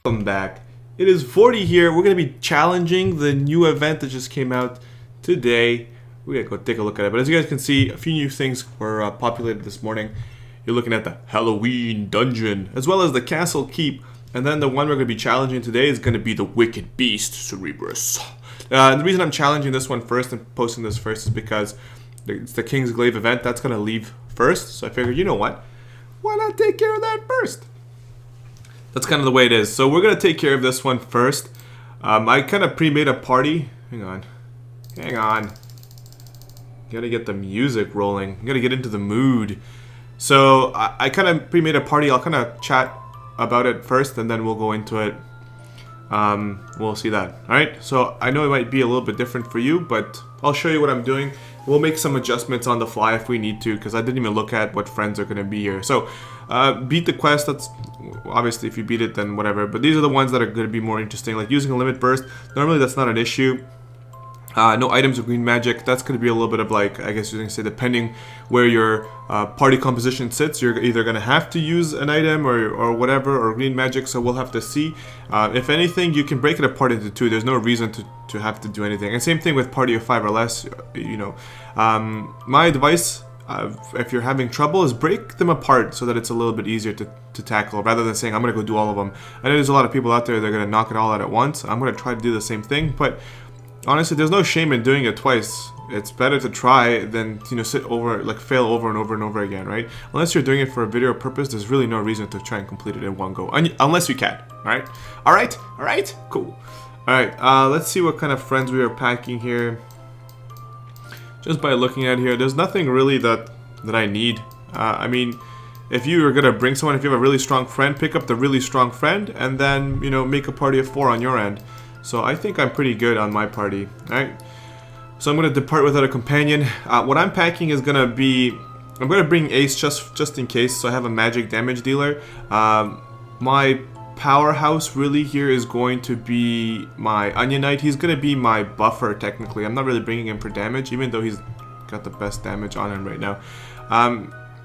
Welcome back. It is Vortie here. We're going to be challenging the new event that just came out today. We're going to go take a look at it. But as you guys can see, a few new things were populated this morning. You're looking at the Halloween dungeon, as well as the castle keep. And then the one we're going to be challenging today is going to be the wicked beast, Cerberus. The reason I'm challenging this one first and posting this first is because it's the Kingsglaive event. That's going to leave first. So I figured, you know what? Why not take care of that first? That's kind of the way it is. So we're going to take care of this one first. I kind of pre-made a party. Hang on. Gotta get the music rolling. Gotta get into the mood. So I kind of pre-made a party. I'll kind of chat about it first and then we'll go into it. We'll see that. Alright, so I know it might be a little bit different for you, but I'll show you what I'm doing. We'll make some adjustments on the fly if we need to, because I didn't even look at what friends are going to be here. So, beat the quest. That's obviously, if you beat it, then whatever. But these are the ones that are going to be more interesting, like using a limit burst. Normally, that's not an issue. No items of green magic. That's going to be a little bit of like, I guess you're going to say, depending where your party composition sits, you're either going to have to use an item or whatever, or green magic, so we'll have to see. If anything, you can break it apart into two. There's no reason to have to do anything. And same thing with party of 5 or less, you know. My advice, if you're having trouble, is break them apart so that it's a little bit easier to tackle, rather than saying, I'm going to go do all of them. I know there's a lot of people out there that are going to knock it all out at once. I'm going to try to do the same thing, but honestly, there's no shame in doing it twice. It's better to try than, you know, fail over and over and over again, right? Unless you're doing it for a video purpose, there's really no reason to try and complete it in one go. Unless you can, alright? Alright? Cool. Alright, let's see what kind of friends we are packing here. Just by looking at here, there's nothing really that I need. I mean, if you are going to bring someone, if you have a really strong friend, pick up the really strong friend, and then, you know, make a party of 4 on your end. So I think I'm pretty good on my party. Alright, so I'm going to depart without a companion. What I'm packing is going to be, I'm going to bring Ace just in case, so I have a magic damage dealer. My powerhouse really here is going to be my Onion Knight. He's going to be my buffer technically. I'm not really bringing him for damage, even though he's got the best damage on him right now.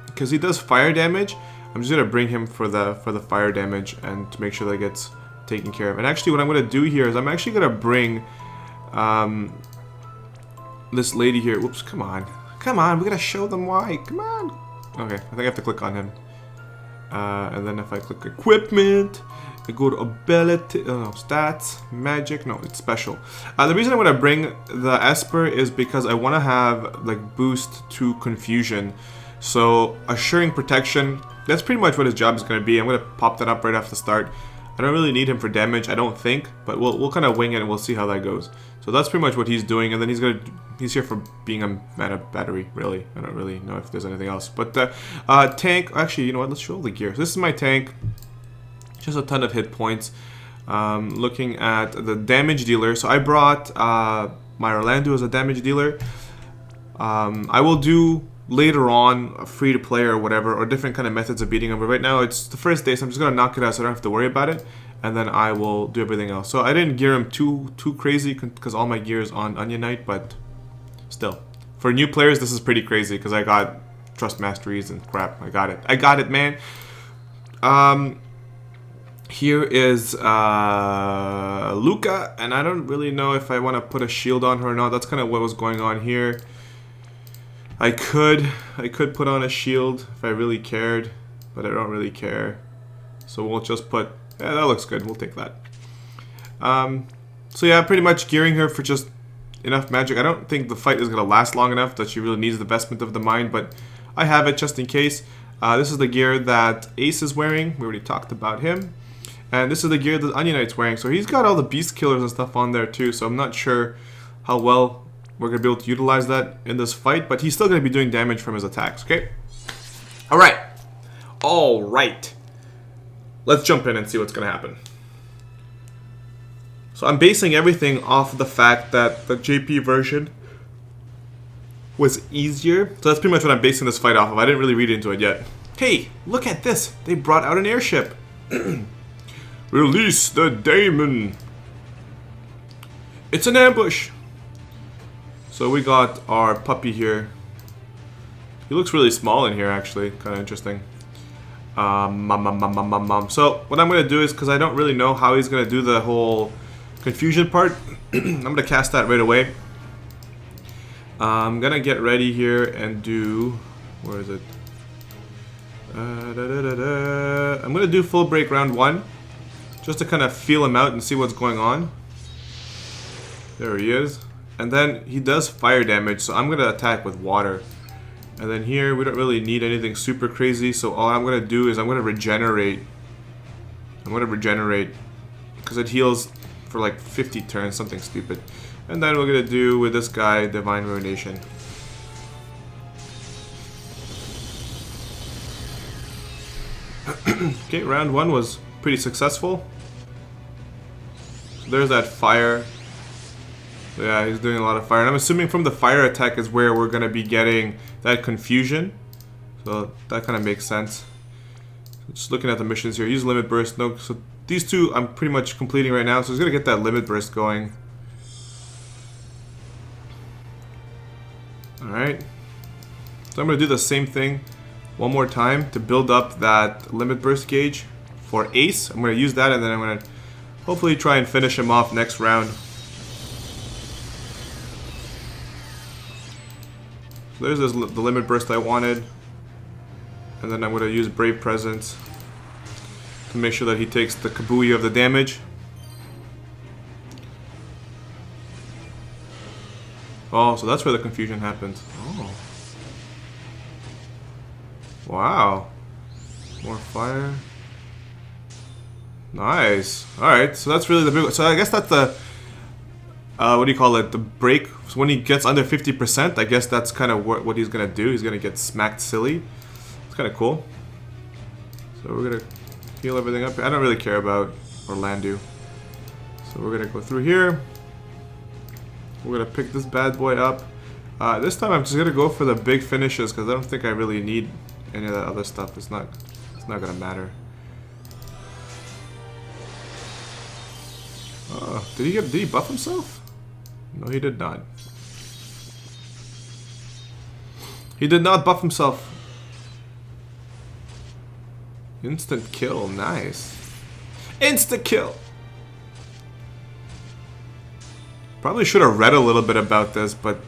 Because he does fire damage, I'm just going to bring him for the fire damage and to make sure that gets taken care of. And actually what I'm going to do here is I'm actually going to bring this lady here. Whoops, come on, we got to show them why. Come on. Okay, I think I have to click on him. And then if I click equipment, I go to ability, stats, magic, no, it's special. The reason I want to bring the Esper is because I want to have like boost to confusion. So assuring protection, that's pretty much what his job is going to be. I'm going to pop that up right off the start. I don't really need him for damage, I don't think, but we'll kind of wing it and we'll see how that goes. So that's pretty much what he's doing, and then he's here for being a mana battery, really. I don't really know if there's anything else. But tank, actually, you know what, let's show the gear. So this is my tank, just a ton of hit points. Looking at the damage dealer, so I brought my Orlando as a damage dealer. I will do later on a free to play or whatever, or different kind of methods of beating them, but right now it's the first day, so I'm just gonna knock it out so I don't have to worry about it, and then I will do everything else. So I didn't gear him too crazy because all my gear is on Onion Knight, but still, for new players this is pretty crazy because I got trust masteries and crap. I got it, man. Here is Luca, and I don't really know if I want to put a shield on her or not. That's kind of what was going on here. I could put on a shield if I really cared, but I don't really care. So we'll just put, yeah, that looks good. We'll take that. So yeah, pretty much gearing her for just enough magic. I don't think the fight is going to last long enough that she really needs the vestment of the mind, but I have it just in case. This is the gear that Ace is wearing. We already talked about him. And this is the gear that Onion Knight's wearing. So he's got all the beast killers and stuff on there too, so I'm not sure how well we're going to be able to utilize that in this fight, but he's still going to be doing damage from his attacks, okay? Alright. Let's jump in and see what's going to happen. So I'm basing everything off of the fact that the JP version was easier. So that's pretty much what I'm basing this fight off of. I didn't really read into it yet. Hey, look at this. They brought out an airship. Release the daemon. It's an ambush. So we got our puppy here. He looks really small in here, actually. Kind of interesting. So what I'm going to do is, because I don't really know how he's going to do the whole confusion part, I'm going to cast that right away. I'm going to get ready here and do... Where is it? I'm going to do full break round 1. Just to kind of feel him out and see what's going on. There he is. And then he does fire damage, so I'm going to attack with water. And then here, we don't really need anything super crazy, so all I'm going to do is I'm going to regenerate. Because it heals for like 50 turns, something stupid. And then we're going to do with this guy, Divine Ruination. Okay, round 1 was pretty successful. So there's that fire. Yeah, he's doing a lot of fire. And I'm assuming from the fire attack is where we're going to be getting that confusion. So that kind of makes sense. Just looking at the missions here. Use limit burst. No, so these two I'm pretty much completing right now. So he's going to get that limit burst going. Alright. So I'm going to do the same thing one more time to build up that limit burst gauge for Ace. I'm going to use that, and then I'm going to hopefully try and finish him off next round. So there's the limit burst I wanted. And then I'm going to use Brave Presence to make sure that he takes the kabooey of the damage. Oh, so that's where the confusion happens. Oh. Wow. More fire. Nice. Alright, so that's really the big one. So I guess that's the... what do you call it? The break. So when he gets under 50%, I guess that's kind of what he's going to do. He's going to get smacked silly. It's kind of cool. So we're going to heal everything up. I don't really care about Orlando. So we're going to go through here. We're going to pick this bad boy up. This time I'm just going to go for the big finishes because I don't think I really need any of that other stuff. It's not going to matter. Did he buff himself? No, he did not. He did not buff himself. Instant kill, nice. Instant kill! Probably should have read a little bit about this, but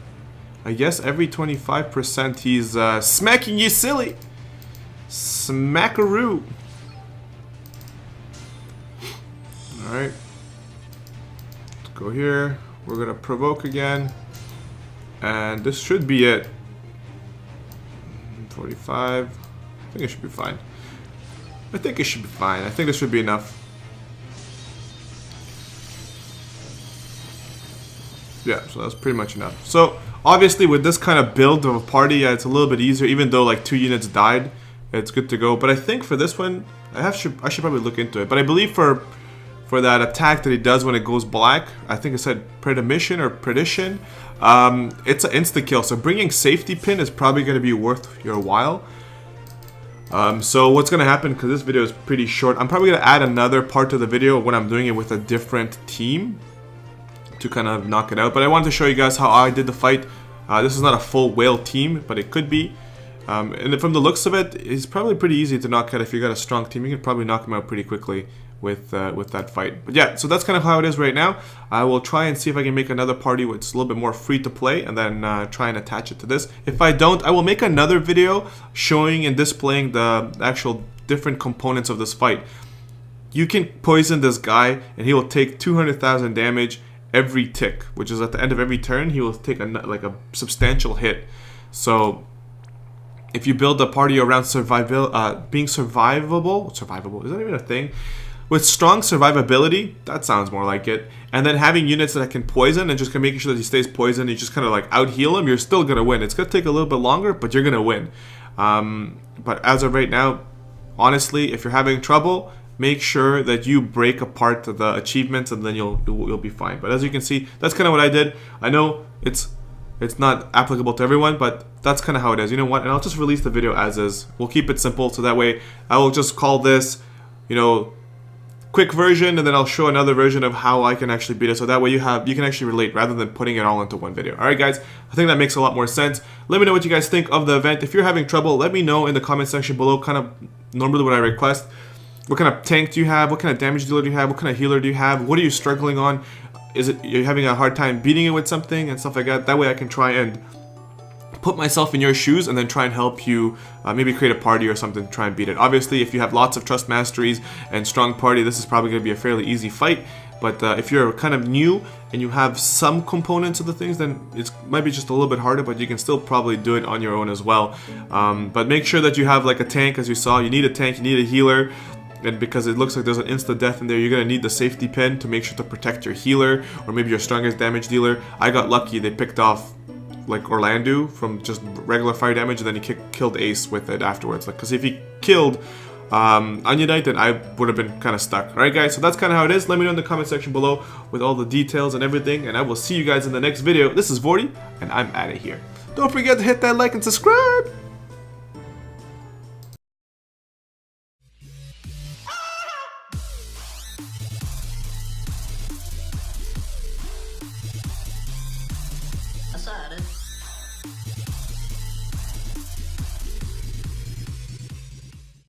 I guess every 25% he's smacking you silly. Smackaroo. Alright. Let's go here. We're gonna provoke again. And this should be it. 45. I think it should be fine. I think this should be enough. Yeah, so that's pretty much enough. So, obviously with this kind of build of a party, it's a little bit easier, even though like 2 units died. It's good to go. But I think for this one, I should probably look into it. But I believe for that attack that he does when it goes black, I think it said Predimission or Perdition, it's an insta-kill. So bringing Safety Pin is probably going to be worth your while. So what's going to happen, because this video is pretty short, I'm probably going to add another part to the video when I'm doing it with a different team to kind of knock it out. But I wanted to show you guys how I did the fight. This is not a full whale team, but it could be. And from the looks of it, it's probably pretty easy to knock out. If you got a strong team, you can probably knock him out pretty quickly with that fight. But yeah, so that's kind of how it is right now. I will try and see if I can make another party which is a little bit more free to play, and then try and attach it to this. If I don't, I will make another video showing and displaying the actual different components of this fight. You can poison this guy, and he will take 200,000 damage every tick, which is at the end of every turn. He will take a substantial hit. So if you build a party around being survivable, is that even a thing? With strong survivability, that sounds more like it. And then having units that can poison and just making sure that he stays poisoned, you just kind of like out heal him, you're still going to win. It's going to take a little bit longer, but you're going to win. But as of right now, honestly, if you're having trouble, make sure that you break apart the achievements, and then you'll be fine. But as you can see, that's kind of what I did. I know it's not applicable to everyone, but that's kind of how it is. You know what? And I'll just release the video as is. We'll keep it simple, so that way I will just call this, quick version, and then I'll show another version of how I can actually beat it, so that way you can actually relate rather than putting it all into one video. Alright guys, I think that makes a lot more sense. Let me know what you guys think of the event. If you're having trouble, let me know in the comment section below. Kind of, normally what I request. What kind of tank do you have? What kind of damage dealer do you have? What kind of healer do you have? What are you struggling on? Is it you're having a hard time beating it with something and stuff like that? That way I can try and put myself in your shoes and then try and help you maybe create a party or something to try and beat it. Obviously, if you have lots of trust masteries and strong party, this is probably going to be a fairly easy fight. But if you're kind of new and you have some components of the things, then it might be just a little bit harder, but you can still probably do it on your own as well. But make sure that you have like a tank, as you saw. You need a tank, you need a healer. And because it looks like there's an insta-death in there, you're going to need the safety pin to make sure to protect your healer or maybe your strongest damage dealer. I got lucky, they picked off like Orlando from just regular fire damage, and then he killed Ace with it afterwards. Like, because if he killed Onion Knight, then I would have been kind of stuck. Alright guys, so that's kind of how it is. Let me know in the comment section below with all the details and everything, and I will see you guys in the next video. This is Vortie, and I'm out of here. Don't forget to hit that like and subscribe! I saw it.